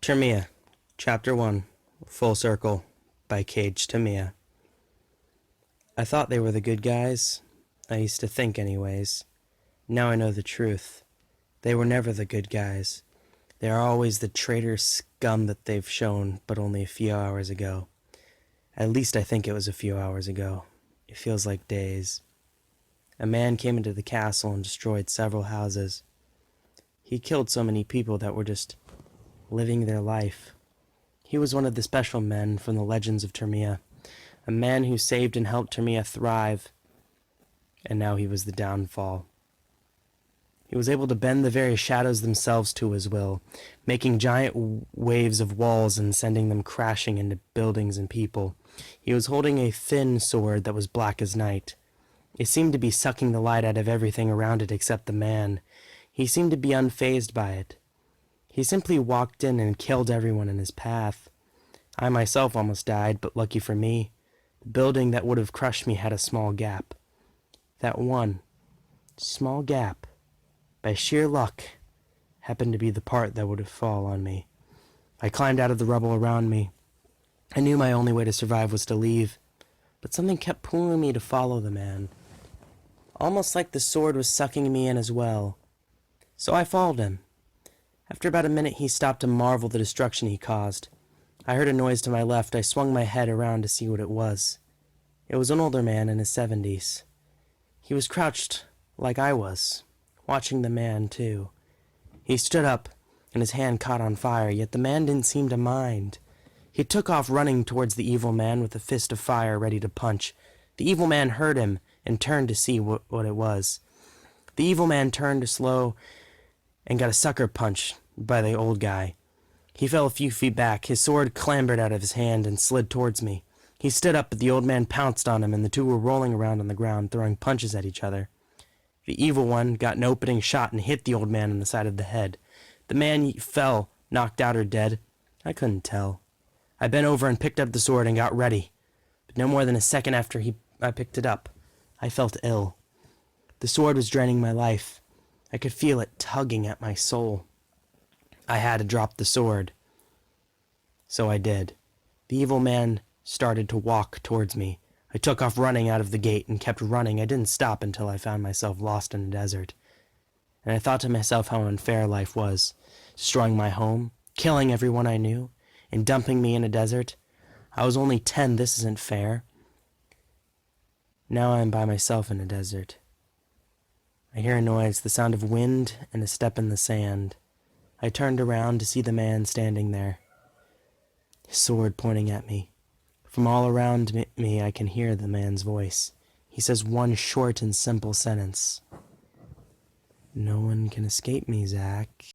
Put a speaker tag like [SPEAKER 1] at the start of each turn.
[SPEAKER 1] Termia, Chapter 1, Full Circle, by Termia. I thought they were the good guys. I used to think anyways. Now I know the truth. They were never the good guys. They are always the traitor scum that they've shown, but only a few hours ago. At least I think it was a few hours ago. It feels like days. A man came into the castle and destroyed several houses. He killed so many people that were just living their life. He was one of the special men from the legends of Termia, a man who saved and helped Termia thrive, and now he was the downfall. He was able to bend the very shadows themselves to his will, making giant waves of walls and sending them crashing into buildings and people. He was holding a thin sword that was black as night. It seemed to be sucking the light out of everything around it except the man. He seemed to be unfazed by it. He simply walked in and killed everyone in his path. I myself almost died, but lucky for me, the building that would have crushed me had a small gap. That one small gap, by sheer luck, happened to be the part that would have fallen on me. I climbed out of the rubble around me. I knew my only way to survive was to leave, but something kept pulling me to follow the man, almost like the sword was sucking me in as well. So I followed him. After about a minute, he stopped to marvel the destruction he caused. I heard a noise to my left. I swung my head around to see what it was. It was an older man in his 70s. He was crouched like I was, watching the man, too. He stood up, and his hand caught on fire, yet the man didn't seem to mind. He took off running towards the evil man with a fist of fire ready to punch. The evil man heard him and turned to see what it was. The evil man turned slow and got a sucker punch by the old guy. He fell a few feet back. His sword clambered out of his hand and slid towards me. He stood up, but the old man pounced on him, and the two were rolling around on the ground, throwing punches at each other. The evil one got an opening shot and hit the old man in the side of the head. The man fell, knocked out or dead. I couldn't tell. I bent over and picked up the sword and got ready. But no more than a second after I picked it up, I felt ill. The sword was draining my life. I could feel it tugging at my soul. I had to drop the sword. So I did. The evil man started to walk towards me. I took off running out of the gate and kept running. I didn't stop until I found myself lost in a desert. And I thought to myself how unfair life was, destroying my home, killing everyone I knew, and dumping me in a desert. I was only 10. This isn't fair. Now I am by myself in a desert. I hear a noise, the sound of wind and a step in the sand. I turned around to see the man standing there, his sword pointing at me. From all around me, I can hear the man's voice. He says one short and simple sentence. "No one can escape me, Zach."